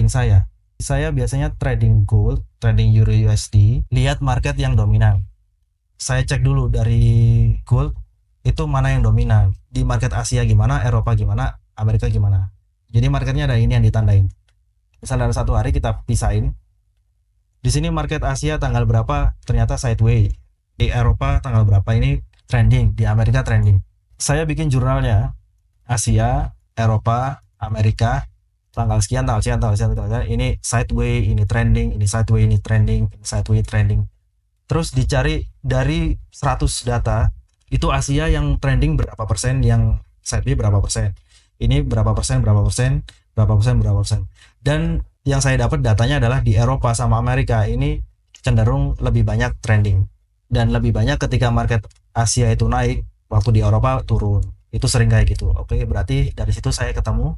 trading saya biasanya trading gold, trading euro USD, lihat market yang dominan. Saya cek dulu dari gold itu mana yang dominan, di market Asia gimana, Eropa gimana, Amerika gimana. Jadi marketnya ada ini yang ditandain. Misalnya ada satu hari kita pisahin. Di sini market Asia tanggal berapa ternyata sideways. Di Eropa tanggal berapa ini trending, di Amerika trending. Saya bikin jurnalnya Asia, Eropa, Amerika, tanggal sekian, ini sideways, ini trending, ini sideways, ini trending, ini sideways, trending. Terus dicari dari 100 data, itu Asia yang trending berapa persen, yang sideways berapa persen, ini berapa persen, berapa persen, berapa persen, berapa persen. Dan yang saya dapat datanya adalah di Eropa sama Amerika ini cenderung lebih banyak trending, dan lebih banyak ketika market Asia itu naik, waktu di Eropa turun. Itu sering kayak gitu. Oke, berarti dari situ saya ketemu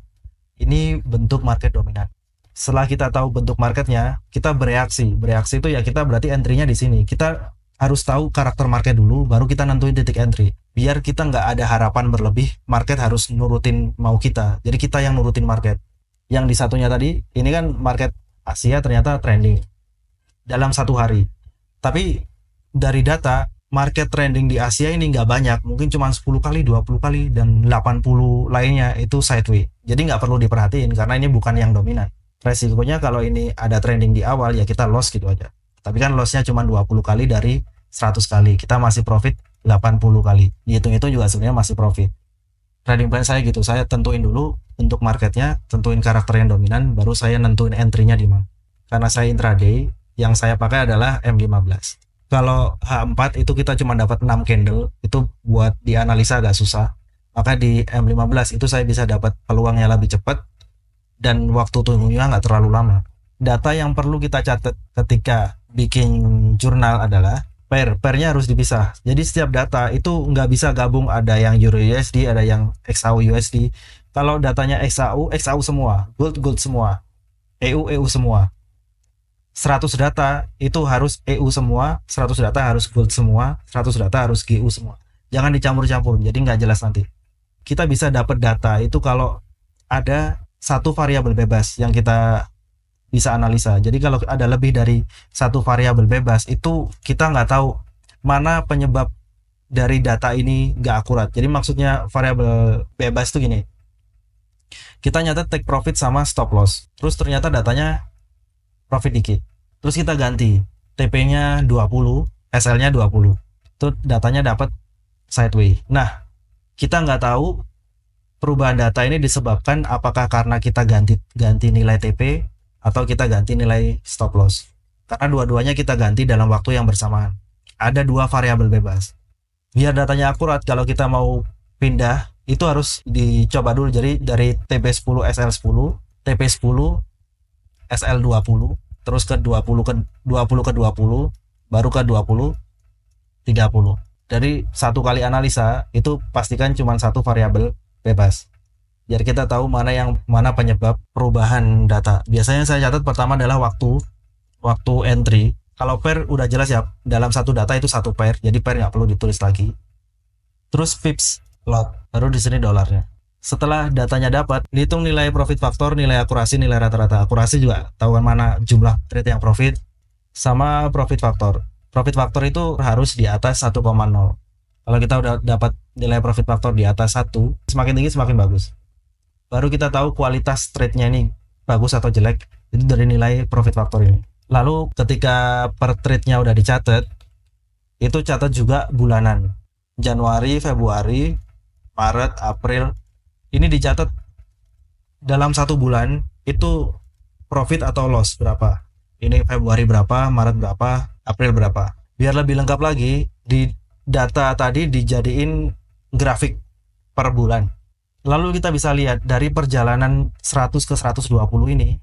ini bentuk market dominan. Setelah kita tahu bentuk marketnya, kita bereaksi. Bereaksi itu ya kita berarti entry-nya di sini. Kita harus tahu karakter market dulu, baru kita nentuin titik entry. Biar kita nggak ada harapan berlebih, market harus nurutin mau kita. Jadi kita yang nurutin market. Yang di satunya tadi, ini kan market Asia ternyata trending dalam satu hari. Tapi dari data, market trending di Asia ini nggak banyak, mungkin cuma 10 kali, 20 kali, dan 80 lainnya itu sideways. Jadi nggak perlu diperhatiin karena ini bukan yang dominan. Resikonya kalau ini ada trending di awal ya kita loss gitu aja. Tapi kan lossnya cuma 20 kali dari 100 kali. Kita masih profit 80 kali. Dihitung-hitung juga sebenarnya masih profit. Trading plan saya gitu, saya tentuin dulu untuk marketnya, tentuin karakter yang dominan, baru saya nentuin entry-nya di mana. Karena saya intraday, yang saya pakai adalah M15. Kalau H4 itu kita cuma dapat 6 candle, itu buat dianalisa agak susah. Maka di M15 itu saya bisa dapat peluangnya lebih cepat dan waktu tunggunya nggak terlalu lama. Data yang perlu kita catat ketika bikin jurnal adalah pairnya harus dipisah. Jadi setiap data itu nggak bisa gabung, ada yang Euro USD, ada yang XAU USD. Kalau datanya XAU semua, gold semua, EU semua. 100 data itu harus EU semua, 100 data harus gold semua, 100 data harus GU semua. Jangan dicampur-campur, jadi nggak jelas nanti. Kita bisa dapat data itu kalau ada satu variabel bebas yang kita bisa analisa. Jadi kalau ada lebih dari satu variabel bebas, itu kita nggak tahu mana penyebab dari data ini nggak akurat. Jadi maksudnya variabel bebas itu gini, kita nyatet take profit sama stop loss, terus ternyata datanya profit dikit, terus kita ganti TP-nya 20, SL-nya 20, itu datanya dapat sideways. Nah, kita nggak tahu perubahan data ini disebabkan apakah karena kita ganti nilai TP atau kita ganti nilai stop loss. Karena dua-duanya kita ganti dalam waktu yang bersamaan. Ada dua variabel bebas. Biar datanya akurat, kalau kita mau pindah itu harus dicoba dulu. Jadi dari TP10 SL10, TP10 SL20, terus ke 20 ke 20, baru ke 20 30. Dari satu kali analisa itu pastikan cuma satu variabel bebas. Biar kita tahu mana penyebab perubahan data. Biasanya saya catat pertama adalah waktu entry. Kalau pair udah jelas ya, dalam satu data itu satu pair, jadi pair nggak perlu ditulis lagi. Terus pips lot, baru di sini dolarnya. Setelah datanya dapat, dihitung nilai profit faktor, nilai akurasi, nilai rata-rata. Akurasi juga tahu mana jumlah trade yang profit sama profit faktor. Profit faktor itu harus di atas 1,0. Kalau kita udah dapat nilai profit faktor di atas 1, semakin tinggi semakin bagus. Baru kita tahu kualitas trade-nya ini bagus atau jelek, itu dari nilai profit factor ini. Lalu ketika per trade-nya udah dicatat, itu catat juga bulanan. Januari, Februari, Maret, April. Ini dicatat dalam satu bulan itu profit atau loss berapa. Ini Februari berapa, Maret berapa, April berapa. Biar lebih lengkap lagi, di data tadi dijadiin grafik per bulan. Lalu kita bisa lihat dari perjalanan 100 ke 120 ini,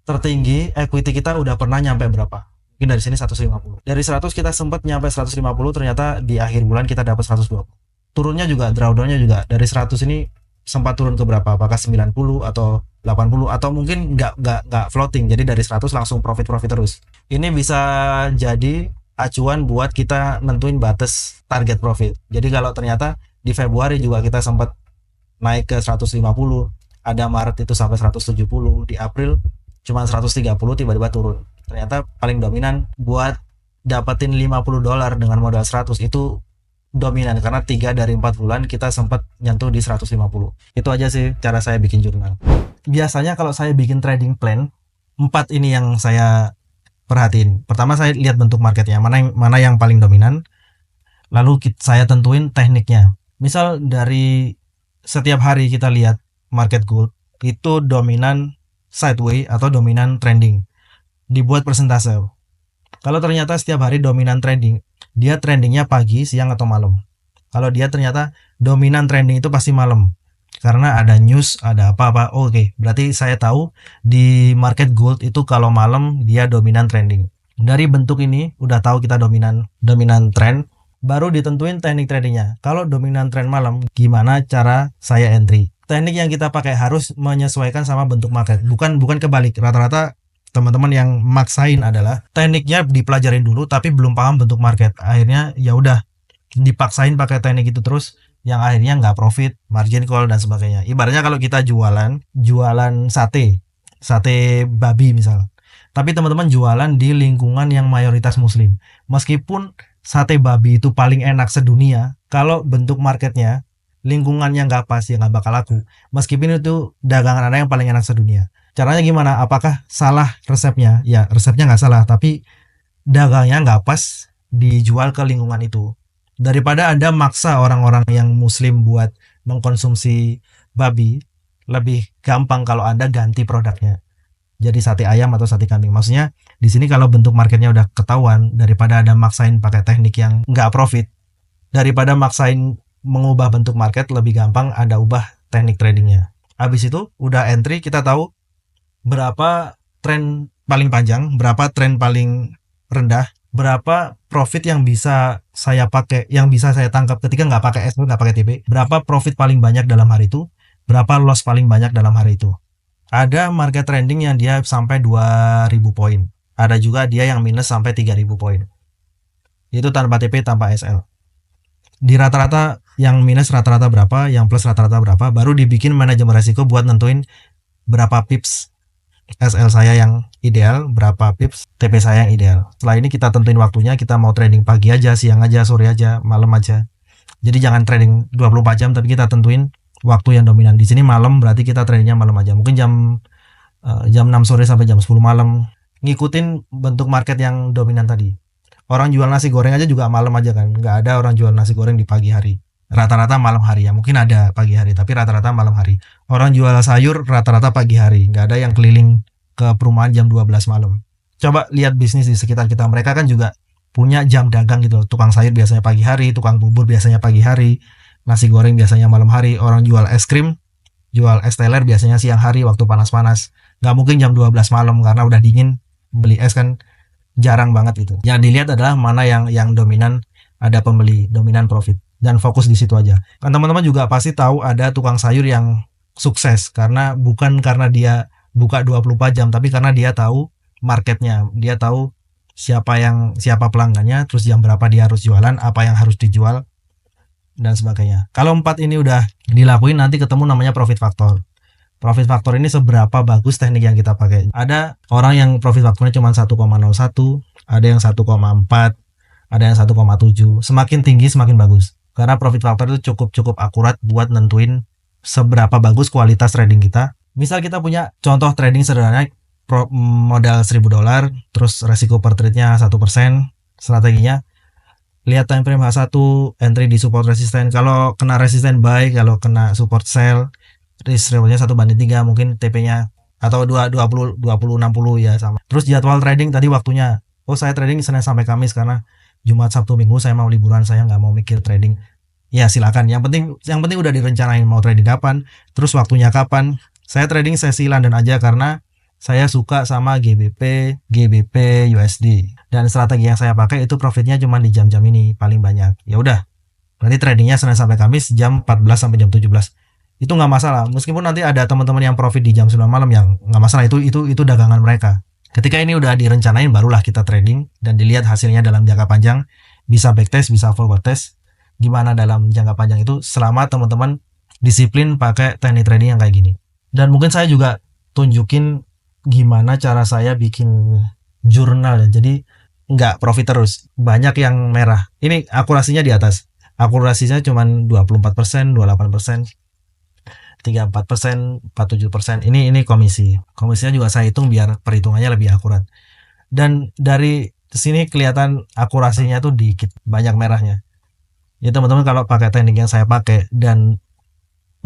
tertinggi equity kita udah pernah nyampe berapa? Mungkin dari sini 150. Dari 100 kita sempat nyampe 150, ternyata di akhir bulan kita dapat 120. Turunnya juga, drawdownnya juga dari 100 ini sempat turun ke berapa? Apakah 90 atau 80 atau mungkin nggak floating. Jadi dari 100 langsung profit terus. Ini bisa jadi acuan buat kita nentuin batas target profit. Jadi kalau ternyata di Februari juga kita sempat naik ke 150, ada Maret itu sampai 170, di April cuma 130 tiba-tiba turun. Ternyata paling dominan buat dapetin $50 dengan modal 100 itu dominan, karena 3 dari 4 bulan kita sempat nyentuh di 150. Itu aja sih cara saya bikin jurnal. Biasanya kalau saya bikin trading plan, 4 ini yang saya perhatiin. Pertama saya lihat bentuk marketnya, mana yang paling dominan. Lalu saya tentuin tekniknya. Misal dari setiap hari kita lihat market gold itu dominan sideways atau dominan trending. Dibuat persentase. Kalau ternyata setiap hari dominan trending, dia trendingnya pagi, siang atau malam. Kalau dia ternyata dominan trending itu pasti malam. Karena ada news, ada apa-apa. Oke, berarti saya tahu di market gold itu kalau malam dia dominan trending. Dari bentuk ini udah tahu kita dominan trend. Baru ditentuin teknik tradingnya. Kalau dominan trend malam, gimana cara saya entry? Teknik yang kita pakai harus menyesuaikan sama bentuk market. Bukan kebalik. Rata-rata teman-teman yang maksain adalah tekniknya dipelajarin dulu tapi belum paham bentuk market. Akhirnya ya udah dipaksain pakai teknik itu terus, yang akhirnya nggak profit, margin call dan sebagainya. Ibaratnya kalau kita jualan sate babi misal. Tapi teman-teman jualan di lingkungan yang mayoritas muslim. Meskipun sate babi itu paling enak sedunia, kalau bentuk marketnya lingkungannya nggak pas ya nggak bakal laku. Meskipun itu dagangan Anda yang paling enak sedunia. Caranya gimana? Apakah salah resepnya? Ya resepnya nggak salah, tapi dagangnya nggak pas dijual ke lingkungan itu. Daripada Anda maksa orang-orang yang muslim buat mengkonsumsi babi, lebih gampang kalau Anda ganti produknya jadi sate ayam atau sate kambing. Maksudnya di sini kalau bentuk marketnya udah ketahuan, daripada ada maksain pakai teknik yang nggak profit, daripada maksain mengubah bentuk market, lebih gampang Anda ubah teknik tradingnya. Habis itu udah entry, kita tahu berapa tren paling panjang, berapa tren paling rendah, berapa profit yang bisa saya pakai, yang bisa saya tangkap ketika nggak pakai SL, nggak pakai TP, berapa profit paling banyak dalam hari itu, berapa loss paling banyak dalam hari itu. Ada market trending yang dia sampai 2000 poin. Ada juga dia yang minus sampai 3000 poin. Itu tanpa TP, tanpa SL. Di rata-rata yang minus rata-rata berapa, yang plus rata-rata berapa, baru dibikin manajemen resiko buat nentuin berapa pips SL saya yang ideal, berapa pips TP saya yang ideal. Setelah ini kita tentuin waktunya, kita mau trading pagi aja, siang aja, sore aja, malam aja. Jadi jangan trading 24 jam, tapi kita tentuin waktu yang dominan. Di sini malam, berarti kita tradingnya malam aja. Mungkin jam 6 sore sampai jam 10 malam. Ngikutin bentuk market yang dominan tadi. Orang jual nasi goreng aja juga malam aja kan. Nggak ada orang jual nasi goreng di pagi hari. Rata-rata malam hari ya. Mungkin ada pagi hari, tapi rata-rata malam hari. Orang jual sayur rata-rata pagi hari. Nggak ada yang keliling ke perumahan jam 12 malam. Coba lihat bisnis di sekitar kita. Mereka kan juga punya jam dagang gitu. Tukang sayur biasanya pagi hari, tukang bubur biasanya pagi hari, nasi goreng biasanya malam hari, orang jual es krim, jual es teler biasanya siang hari waktu panas-panas. Nggak mungkin jam 12 malam karena udah dingin, beli es kan jarang banget gitu. Yang dilihat adalah mana yang dominan, ada pembeli, dominan profit, dan fokus di situ aja. Kan teman-teman juga pasti tahu ada tukang sayur yang sukses karena bukan karena dia buka 24 jam, tapi karena dia tahu marketnya, dia tahu siapa pelanggannya, terus jam berapa dia harus jualan, apa yang harus dijual, dan sebagainya. Kalau 4 ini udah dilakuin, nanti ketemu namanya profit factor. Profit factor ini seberapa bagus teknik yang kita pakai. Ada orang yang profit factornya cuma 1,01, ada yang 1,4, ada yang 1,7. Semakin tinggi semakin bagus. Karena profit factor itu cukup akurat buat nentuin seberapa bagus kualitas trading kita. Misal kita punya contoh trading sederhana, modal $1000, terus resiko per trade-nya 1%. Strateginya lihat time frame H1, entry di support resisten. Kalau kena resisten buy, kalau kena support sell. Risk rewardnya 1/3, mungkin TP-nya atau 20 60 ya sama. Terus jadwal trading tadi waktunya. Oh, saya trading Senin sampai Kamis karena Jumat Sabtu Minggu saya mau liburan, saya nggak mau mikir trading. Ya silakan. Yang penting udah direncanain mau trading kapan, terus waktunya kapan. Saya trading sesi London aja karena saya suka sama GBP, USD. Dan strategi yang saya pakai itu profitnya cuma di jam-jam ini paling banyak. Ya udah. Berarti tradingnya Senin sampai Kamis jam 14 sampai jam 17. Itu nggak masalah, meskipun nanti ada teman-teman yang profit di jam 9 malam, yang nggak masalah, itu dagangan mereka. Ketika ini udah direncanain, barulah kita trading dan dilihat hasilnya dalam jangka panjang, bisa backtest, bisa forward test. Gimana dalam jangka panjang itu, selama teman-teman disiplin pakai teknik trading yang kayak gini. Dan mungkin saya juga tunjukin gimana cara saya bikin jurnal ya. Jadi nggak profit terus, banyak yang merah. Ini akurasinya di atas. Akurasinya cuma 24%, 28%, 34%, 47%. Ini komisi. Komisinya juga saya hitung biar perhitungannya lebih akurat. Dan dari sini kelihatan akurasinya tuh dikit, banyak merahnya. Ya teman-teman kalau pakai teknik yang saya pakai dan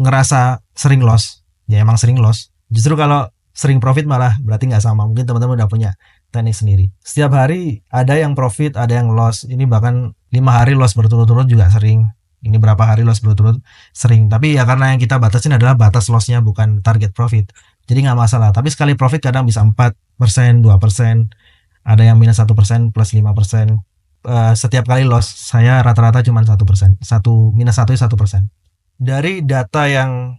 ngerasa sering loss, ya emang sering loss. Justru kalau sering profit malah berarti nggak sama. Mungkin teman-teman udah punya teknik sendiri. Setiap hari ada yang profit, ada yang loss. Ini bahkan 5 hari loss berturut-turut juga sering. Ini berapa hari loss berturut-turut sering. Tapi ya karena yang kita batasin adalah batas lossnya, bukan target profit. Jadi nggak masalah. Tapi sekali profit kadang bisa 4%, 2%. Ada yang minus 1%, plus 5%. Setiap kali loss saya rata-rata cuma 1%. Minus 1%. Dari data yang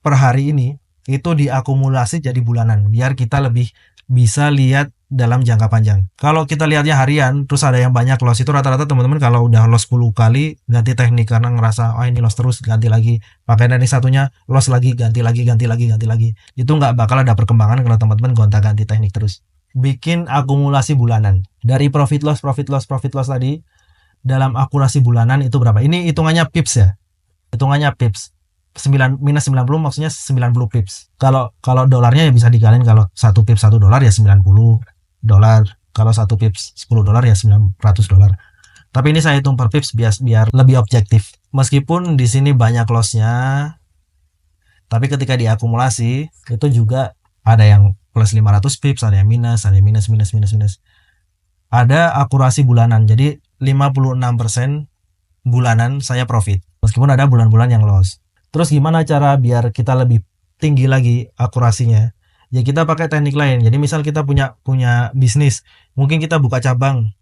per hari ini itu diakumulasi jadi bulanan biar kita lebih bisa lihat dalam jangka panjang. Kalau kita lihatnya harian terus ada yang banyak loss, itu rata-rata teman-teman kalau udah loss 10 kali ganti teknik karena ngerasa ini loss terus, ganti lagi, pakai teknik satunya, loss lagi, ganti lagi. Itu nggak bakal ada perkembangan kalau teman-teman gonta-ganti teknik terus. Bikin akumulasi bulanan dari profit loss tadi dalam akurasi bulanan itu berapa? Ini hitungannya pips ya. Hitungannya pips. 90 maksudnya 90 pips. Kalau dolarnya ya bisa dikaliin, kalau 1 pips $1 ya 90 dolar. Kalau 1 pips $10 ya 900 dolar. Tapi ini saya hitung per pips biar lebih objektif. Meskipun di sini banyak lossnya, tapi ketika diakumulasi itu juga ada yang plus 500 pips, ada yang minus, Ada akurasi bulanan. Jadi 56% bulanan saya profit. Meskipun ada bulan-bulan yang loss. Terus gimana cara biar kita lebih tinggi lagi akurasinya? Ya kita pakai teknik lain. Jadi misal kita punya bisnis, mungkin kita buka cabang,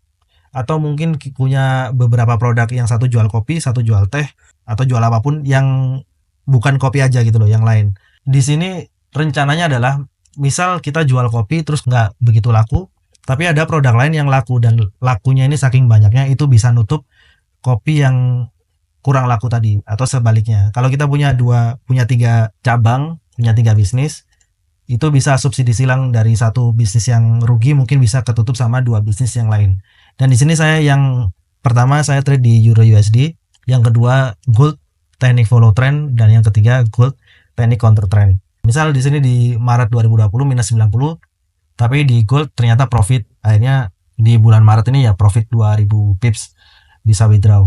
atau mungkin punya beberapa produk, yang satu jual kopi, satu jual teh, atau jual apapun yang bukan kopi aja gitu loh, yang lain. Di sini rencananya adalah misal kita jual kopi terus nggak begitu laku, tapi ada produk lain yang laku, dan lakunya ini saking banyaknya itu bisa nutup kopi yang kurang laku tadi, atau sebaliknya. Kalau kita punya 3 cabang, punya 3 bisnis, itu bisa subsidi silang dari satu bisnis yang rugi mungkin bisa ketutup sama 2 bisnis yang lain. Dan di sini saya yang pertama saya trade di Euro USD, yang kedua gold teknik follow trend, dan yang ketiga gold teknik counter trend. Misal di sini di Maret 2020 minus 90, tapi di gold ternyata profit. Akhirnya di bulan Maret ini ya profit 2000 pips, bisa withdraw.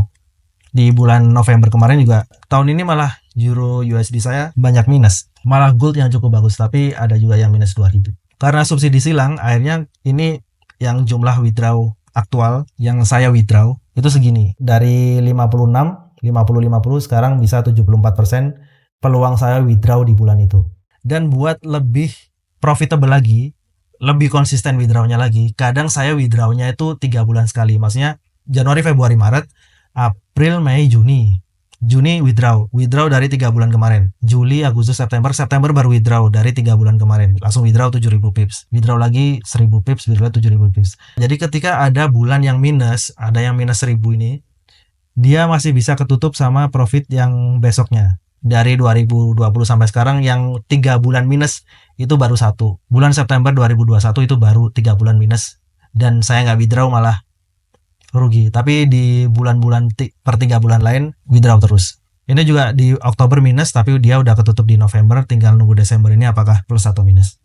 Di bulan November kemarin juga, tahun ini malah Euro USD saya banyak minus, malah gold yang cukup bagus, tapi ada juga yang minus 2000 karena subsidi silang. Akhirnya ini yang jumlah withdraw aktual yang saya withdraw itu segini, dari 56, 50 sekarang bisa 74% peluang saya withdraw di bulan itu. Dan buat lebih profitable lagi, lebih konsisten withdrawnya lagi, kadang saya withdrawnya itu 3 bulan sekali. Maksudnya Januari, Februari, Maret, April, Mei, Juni withdraw dari 3 bulan kemarin. Juli, Agustus, September baru withdraw dari 3 bulan kemarin. Langsung withdraw 7.000 pips. Withdraw lagi 1.000 pips, withdraw 7.000 pips. Jadi ketika ada bulan yang minus, ada yang minus 1.000 ini, dia masih bisa ketutup sama profit yang besoknya. Dari 2020 sampai sekarang yang 3 bulan minus itu baru 1. Bulan September 2021 itu baru 3 bulan minus. Dan saya nggak withdraw, malah rugi. Tapi di bulan-bulan per 3 bulan lain withdraw terus. Ini juga di Oktober minus, tapi dia udah ketutup di November, tinggal nunggu Desember ini apakah plus atau minus.